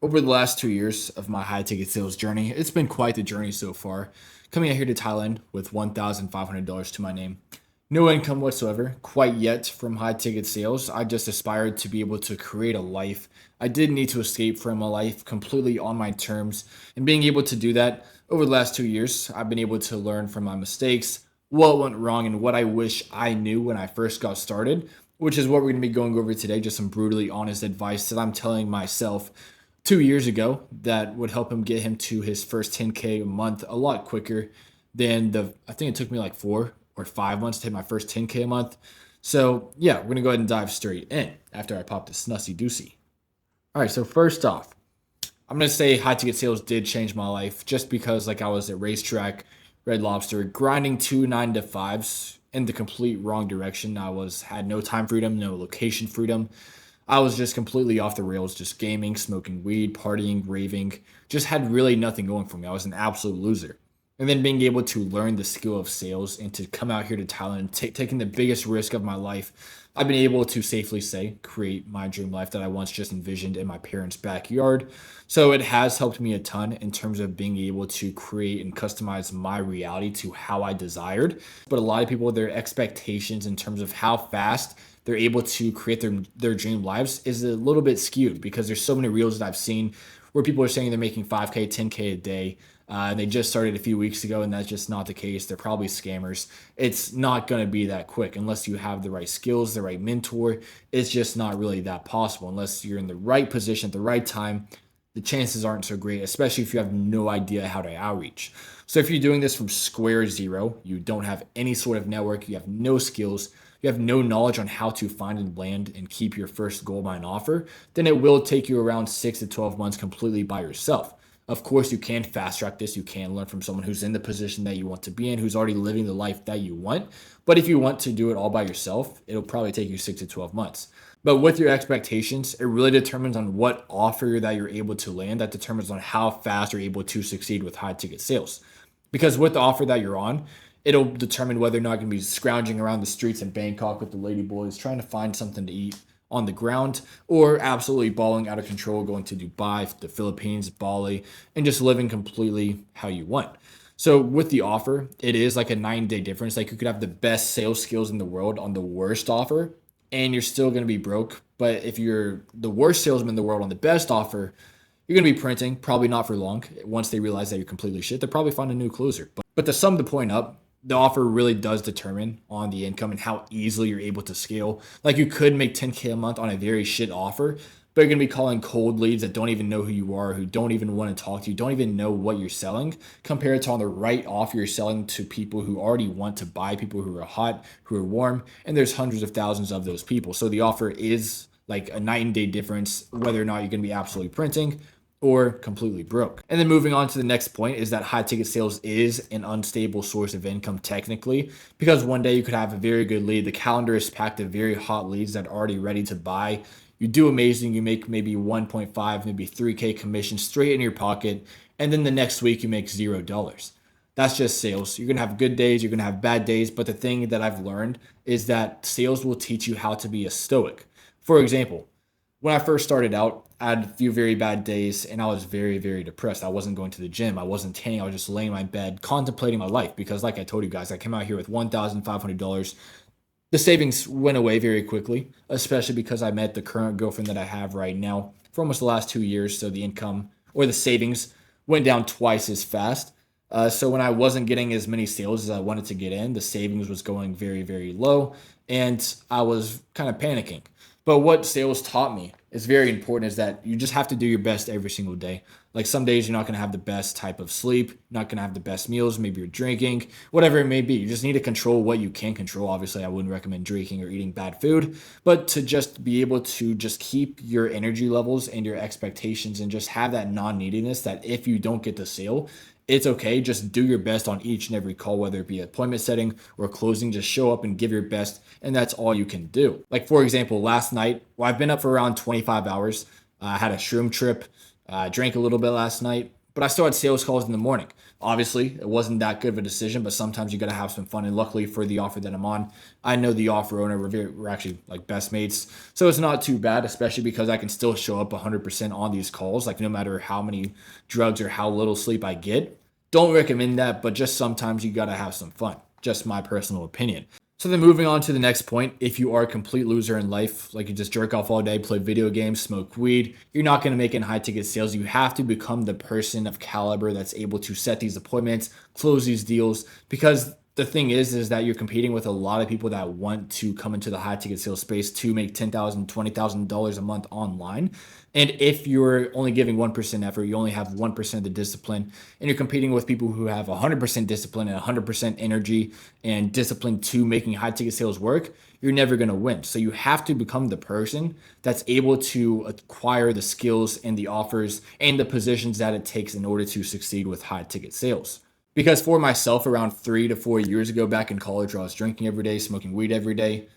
Over the last 2 years of my high ticket sales journey, it's been quite the journey so far. Coming out here to Thailand with $1,500 to my name. No income whatsoever, quite yet from high ticket sales. I just aspired to be able to create a life. I did need to escape from a life completely on my terms. And being able to do that over the last 2 years, I've been able to learn from my mistakes, what went wrong, and what I wish I knew when I first got started, which is what we're going to be going over today. Just some brutally honest advice that I'm telling myself 2 years ago that would help him get him to his first 10K a month a lot quicker than I think it took me like 4 or 5 months to hit my first 10K a month. So yeah, we're gonna go ahead and dive straight in after I pop the snussy doozy. All right, so first off, I'm gonna say high ticket sales did change my life just because like I was at racetrack, Red Lobster, grinding 2 9 to 5s in the complete wrong direction. Had no time freedom, no location freedom. I was just completely off the rails, just gaming, smoking weed, partying, raving, just had really nothing going for me. I was an absolute loser. And then being able to learn the skill of sales and to come out here to Thailand, taking the biggest risk of my life, I've been able to safely say create my dream life that I once just envisioned in my parents' backyard. So it has helped me a ton in terms of being able to create and customize my reality to how I desired. But a lot of people, their expectations in terms of how fast they're able to create their dream lives is a little bit skewed because there's so many reels that I've seen where people are saying they're making 5K, 10K a day. And they just started a few weeks ago, and that's just not the case. They're probably scammers. It's not going to be that quick unless you have the right skills, the right mentor. It's just not really that possible unless you're in the right position at the right time. The chances aren't so great, especially if you have no idea how to outreach. So if you're doing this from square zero, you don't have any sort of network, you have no skills, you have no knowledge on how to find and land and keep your first gold mine offer, then it will take you around 6 to 12 months completely by yourself. Of course, you can fast track this. You can learn from someone who's in the position that you want to be in, who's already living the life that you want. But if you want to do it all by yourself, it'll probably take you 6 to 12 months. But with your expectations, it really determines on what offer that you're able to land. That determines on how fast you're able to succeed with high ticket sales. Because with the offer that you're on, it'll determine whether or not you're going to be scrounging around the streets in Bangkok with the lady boys trying to find something to eat on the ground, or absolutely balling out of control, going to Dubai, the Philippines, Bali, and just living completely how you want. So with the offer, it is like a 9 day difference. Like you could have the best sales skills in the world on the worst offer, and you're still going to be broke. But if you're the worst salesman in the world on the best offer, you're going to be printing, probably not for long. Once they realize that you're completely shit, they'll probably find a new closer. But to sum the point up, the offer really does determine on the income and how easily you're able to scale. Like you could make 10K a month on a very shit offer, but you're going to be calling cold leads that don't even know who you are, who don't even want to talk to you, don't even know what you're selling, compared to on the right offer you're selling to people who already want to buy, people who are hot, who are warm, and there's hundreds of thousands of those people. So the offer is like a night and day difference whether or not you're going to be absolutely printing or completely broke. And then moving on to the next point is that high ticket sales is an unstable source of income technically, because one day you could have a very good lead. The calendar is packed of very hot leads that are already ready to buy. You do amazing. You make maybe 1.5, maybe 3K commission straight in your pocket. And then the next week you make $0. That's just sales. You're going to have good days. You're going to have bad days. But the thing that I've learned is that sales will teach you how to be a stoic. For example, when I first started out, I had a few very bad days and I was very, very depressed. I wasn't going to the gym. I wasn't tanning. I was just laying in my bed contemplating my life because, like I told you guys, I came out here with $1,500. The savings went away very quickly, especially because I met the current girlfriend that I have right now for almost the last 2 years. So the income or the savings went down twice as fast. So when I wasn't getting as many sales as I wanted to get in, the savings was going very, very low and I was kind of panicking. But what sales taught me is very important is that you just have to do your best every single day. Like some days you're not going to have the best type of sleep, you're not going to have the best meals, maybe you're drinking, whatever it may be. You just need to control what you can control. Obviously, I wouldn't recommend drinking or eating bad food, but to just be able to just keep your energy levels and your expectations and just have that non-neediness that if you don't get the sale, it's okay. Just do your best on each and every call, whether it be appointment setting or closing. Just show up and give your best, and that's all you can do. Like, for example, last night, well, I've been up for around 25 hours. I had a shroom trip, drank a little bit last night, but I still had sales calls in the morning. Obviously, it wasn't that good of a decision, but sometimes you got to have some fun. And luckily for the offer that I'm on, I know the offer owner. We're actually like best mates. So it's not too bad, especially because I can still show up 100% on these calls, like no matter how many drugs or how little sleep I get. Don't recommend that, but just sometimes you got to have some fun. Just my personal opinion. So then moving on to the next point, if you are a complete loser in life, like you just jerk off all day, play video games, smoke weed, you're not going to make it in high ticket sales. You have to become the person of caliber that's able to set these appointments, close these deals, because the thing is that you're competing with a lot of people that want to come into the high ticket sales space to make $10,000, $20,000 a month online. And if you're only giving 1% effort, you only have 1% of the discipline, and you're competing with people who have 100% discipline and 100% energy and discipline to making high ticket sales work, you're never going to win. So you have to become the person that's able to acquire the skills and the offers and the positions that it takes in order to succeed with high ticket sales. Because for myself, around 3 to 4 years ago, back in college, where I was drinking every day, smoking weed every day,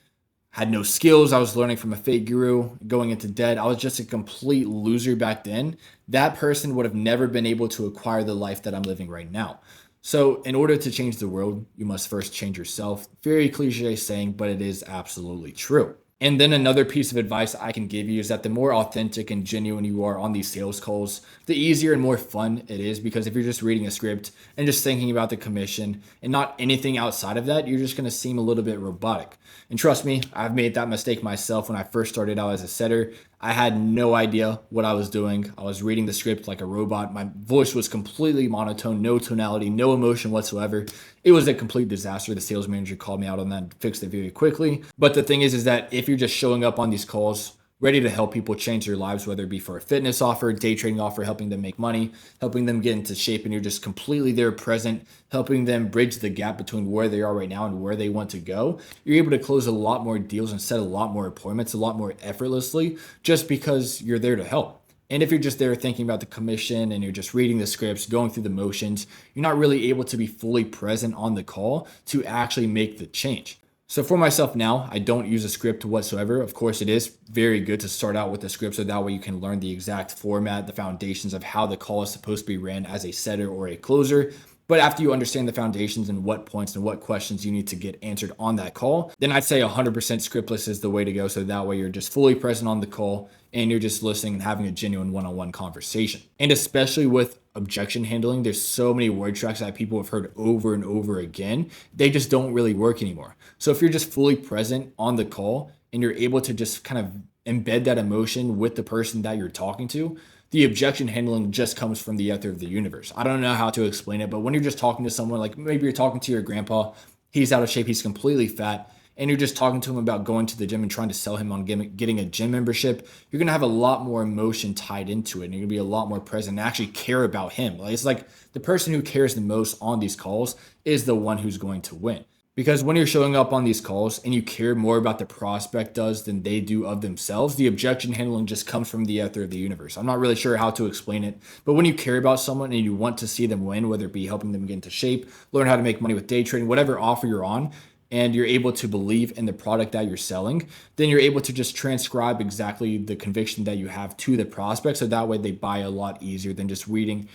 had no skills. I was learning from a fake guru, going into debt. I was just a complete loser back then. That person would have never been able to acquire the life that I'm living right now. So in order to change the world, you must first change yourself. Very cliche saying, but it is absolutely true. And then another piece of advice I can give you is that the more authentic and genuine you are on these sales calls, the easier and more fun it is. Because if you're just reading a script and just thinking about the commission and not anything outside of that, you're just going to seem a little bit robotic. And trust me, I've made that mistake myself when I first started out as a setter. I had no idea what I was doing. I was reading the script like a robot. My voice was completely monotone, no tonality, no emotion whatsoever. It was a complete disaster. The sales manager called me out on that and fixed it very quickly. But the thing is that if you're just showing up on these calls, ready to help people change their lives, whether it be for a fitness offer, day trading offer, helping them make money, helping them get into shape, and you're just completely there present, helping them bridge the gap between where they are right now and where they want to go, you're able to close a lot more deals and set a lot more appointments a lot more effortlessly just because you're there to help. And if you're just there thinking about the commission and you're just reading the scripts, going through the motions, you're not really able to be fully present on the call to actually make the change. So for myself now, I don't use a script whatsoever. Of course, it is very good to start out with a script so that way you can learn the exact format, the foundations of how the call is supposed to be ran as a setter or a closer. But after you understand the foundations and what points and what questions you need to get answered on that call, then I'd say 100% scriptless is the way to go. So that way you're just fully present on the call and you're just listening and having a genuine one-on-one conversation. And especially with objection handling, there's so many word tracks that people have heard over and over again. They just don't really work anymore. So if you're just fully present on the call and you're able to just kind of embed that emotion with the person that you're talking to, the objection handling just comes from the ether of the universe. I don't know how to explain it, but when you're just talking to someone, like maybe you're talking to your grandpa, he's out of shape, he's completely fat, and you're just talking to him about going to the gym and trying to sell him on getting a gym membership, you're going to have a lot more emotion tied into it. And you're going to be a lot more present and actually care about him. Like, it's like the person who cares the most on these calls is the one who's going to win. Because when you're showing up on these calls and you care more about the prospect does than they do of themselves, the objection handling just comes from the ether of the universe. I'm not really sure how to explain it, but when you care about someone and you want to see them win, whether it be helping them get into shape, learn how to make money with day trading, whatever offer you're on, and you're able to believe in the product that you're selling, then you're able to just transcribe exactly the conviction that you have to the prospect. So that way they buy a lot easier than just reading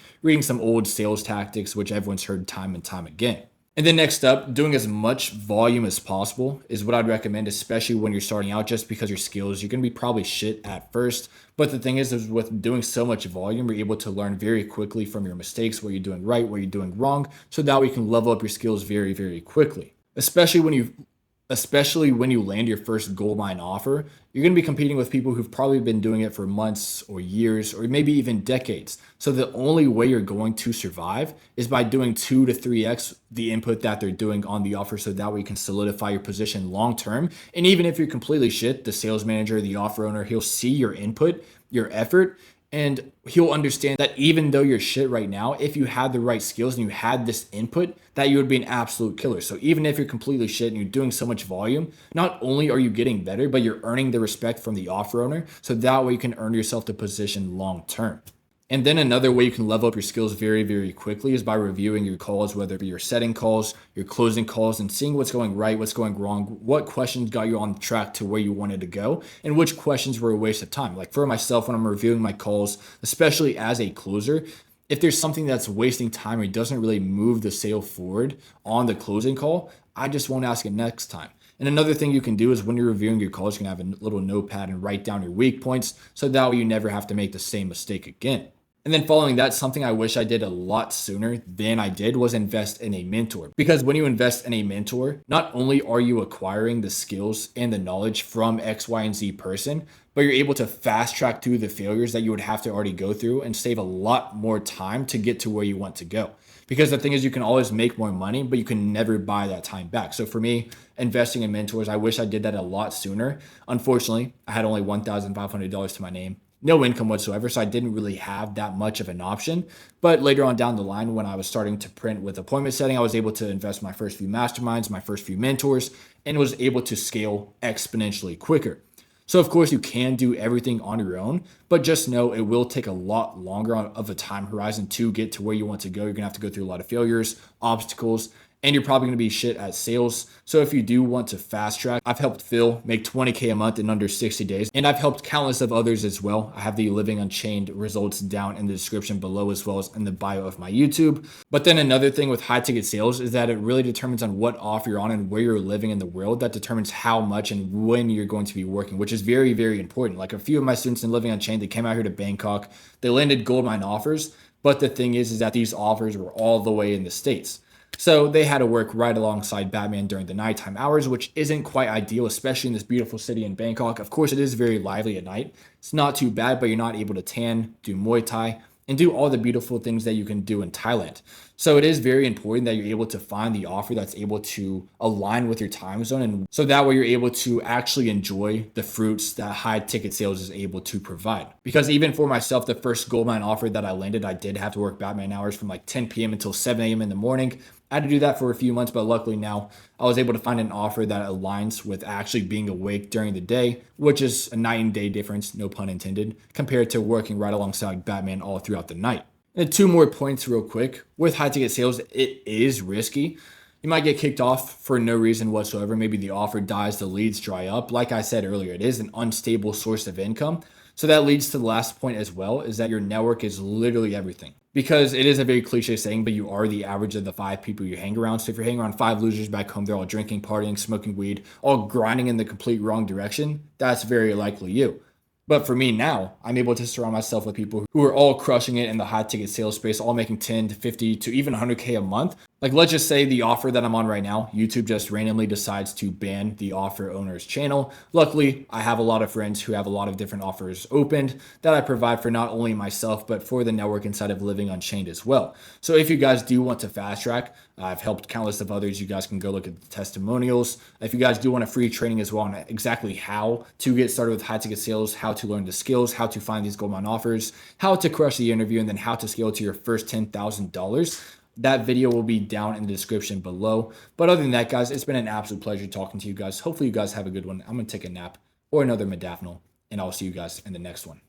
some old sales tactics, which everyone's heard time and time again. And then next up, doing as much volume as possible is what I'd recommend, especially when you're starting out, just because your skills, you're going to be probably shit at first. But the thing is with doing so much volume, you're able to learn very quickly from your mistakes, what you're doing right, what you're doing wrong, so that way you can level up your skills very, very quickly. Especially when you land your first gold mine offer, you're going to be competing with people who've probably been doing it for months or years or maybe even decades. So the only way you're going to survive is by doing 2 to 3x the input that they're doing on the offer, so that way you can solidify your position long term. And even if you're completely shit, the sales manager, the offer owner, he'll see your input, your effort, and he'll understand that even though you're shit right now, if you had the right skills and you had this input, that you would be an absolute killer. So even if you're completely shit and you're doing so much volume, not only are you getting better, but you're earning the respect from the offer owner. So that way you can earn yourself the position long term. And then another way you can level up your skills very, very quickly is by reviewing your calls, whether it be your setting calls, your closing calls, and seeing what's going right, what's going wrong, what questions got you on track to where you wanted to go, and which questions were a waste of time. Like for myself, when I'm reviewing my calls, especially as a closer, If there's something that's wasting time or it doesn't really move the sale forward on the closing call, I just won't ask it next time. And another thing you can do is when you're reviewing your calls, you can have a little notepad and write down your weak points so that way you never have to make the same mistake again. And then following that, something I wish I did a lot sooner than I did was invest in a mentor. Because when you invest in a mentor, not only are you acquiring the skills and the knowledge from X, Y, and Z person, but you're able to fast track through the failures that you would have to already go through and save a lot more time to get to where you want to go. Because the thing is, you can always make more money, but you can never buy that time back. So for me, investing in mentors, I wish I did that a lot sooner. Unfortunately, I had only $1,500 to my name, no income whatsoever, so I didn't really have that much of an option. But later on down the line, when I was starting to print with appointment setting, I was able to invest my first few masterminds, my first few mentors, and was able to scale exponentially quicker. So of course you can do everything on your own, but just know it will take a lot longer of a time horizon to get to where you want to go. You're gonna have to go through a lot of failures, obstacles, and you're probably gonna be shit at sales. So if you do want to fast track, I've helped Phil make 20K a month in under 60 days, and I've helped countless of others as well. I have the Living Unchained results down in the description below as well as in the bio of my YouTube. But then another thing with high ticket sales is that it really determines on what offer you're on and where you're living in the world. That determines how much and when you're going to be working, which is very, very important. Like a few of my students in Living Unchained, they came out here to Bangkok, they landed goldmine offers. But the thing is that these offers were all the way in the States. So they had to work right alongside Batman during the nighttime hours, which isn't quite ideal, especially in this beautiful city in Bangkok. Of course, it is very lively at night. It's not too bad, but you're not able to tan, do Muay Thai, and do all the beautiful things that you can do in Thailand. So it is very important that you're able to find the offer that's able to align with your time zone. And so that way you're able to actually enjoy the fruits that high ticket sales is able to provide. Because even for myself, the first goldmine offer that I landed, I did have to work Batman hours from like 10 p.m. until 7 a.m. in the morning. I had to do that for a few months, but luckily now I was able to find an offer that aligns with actually being awake during the day, which is a night and day difference, no pun intended, compared to working right alongside Batman all throughout the night. And two more points real quick. With high ticket sales, it is risky. You might get kicked off for no reason whatsoever. Maybe the offer dies, the leads dry up. Like I said earlier, it is an unstable source of income. So that leads to the last point as well, is that your network is literally everything. Because it is a very cliche saying, but you are the average of the 5 people you hang around. So if you're hanging around 5 losers back home, they're all drinking, partying, smoking weed, all grinding in the complete wrong direction, that's very likely you. But for me now, I'm able to surround myself with people who are all crushing it in the high ticket sales space, all making 10 to 50 to even 100K a month. Like let's just say the offer that I'm on right now, YouTube just randomly decides to ban the offer owner's channel. Luckily, I have a lot of friends who have a lot of different offers opened that I provide for not only myself, but for the network inside of Living Unchained as well. So if you guys do want to fast track, I've helped countless of others. You guys can go look at the testimonials. If you guys do want a free training as well on exactly how to get started with high ticket sales, how to learn the skills, how to find these goldmine offers, how to crush the interview, and then how to scale to your first $10,000, that video will be down in the description below. But other than that, guys, it's been an absolute pleasure talking to you guys. Hopefully you guys have a good one. I'm going to take a nap or another modafinil, and I'll see you guys in the next one.